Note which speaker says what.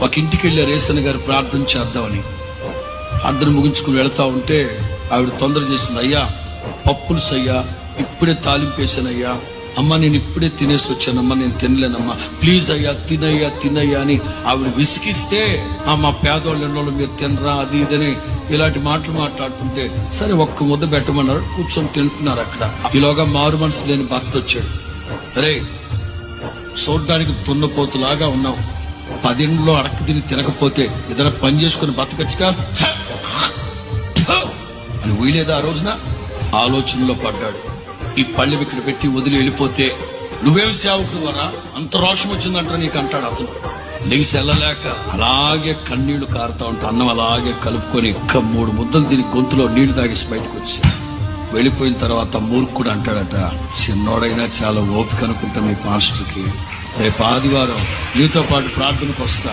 Speaker 1: ఒక ఇంటికి వెళ్ళే రేసన్ గారు ప్రార్థన చేద్దామని ప్రార్థన ముగించుకుని వెళ్తా ఉంటే ఆవిడ తొందర చేసింది. అయ్యా పప్పులు సయ్యా, ఇప్పుడే తాలింపేసానయ్యా, అమ్మ నేను ఇప్పుడే తినేసి వచ్చానమ్మా, నేను తినలేనమ్మా, ప్లీజ్ అయ్యా తినయ్యా తినయ్యా అని ఆవిడ విసిగిస్తే, మా పేదోళ్ళు ఎన్నోళ్ళు మీరు తినరా అది ఇదని ఇలాంటి మాటలు మాట్లాడుతుంటే సరే ఒక్క ముద్ద పెట్టమన్నారు. కూర్చొని తింటున్నారు. అక్కడ ఈలోగా మారు మనసు లేని భర్త వచ్చాడు. అరే చూడ్డానికి దున్నపోతులాగా ఉన్నావు, 10 ఇండ్లో అడక్క తిని తినకపోతే ఏదైనా పని చేసుకుని బతకచ్చుగా అని ఊయలేదా? ఆ రోజున ఆలోచనలో పడ్డాడు. ఈ పళ్ళెం ఇక్కడ పెట్టి వదిలి వెళ్ళిపోతే నువ్వేం సేవకుడు వరా, అంత రోషం వచ్చిందంట నీకు అంటాడు అతను. నీకు సెల్లలేక అలాగే కన్నీళ్లు కారుతా ఉంటా. అన్నం అలాగే కలుపుకొని 3 ముద్దలు తిని గొంతులో నీళ్లు తాగేసి బయటకు వచ్చి వెళ్ళిపోయిన తర్వాత మూర్ఖుడు అంటాడట, చిన్నోడైనా చాలా ఓపిక అనుకుంటా మీ పాస్టర్కి, రేపు ఆదివారం నీతో పాటు ప్రార్థనకు వస్తా.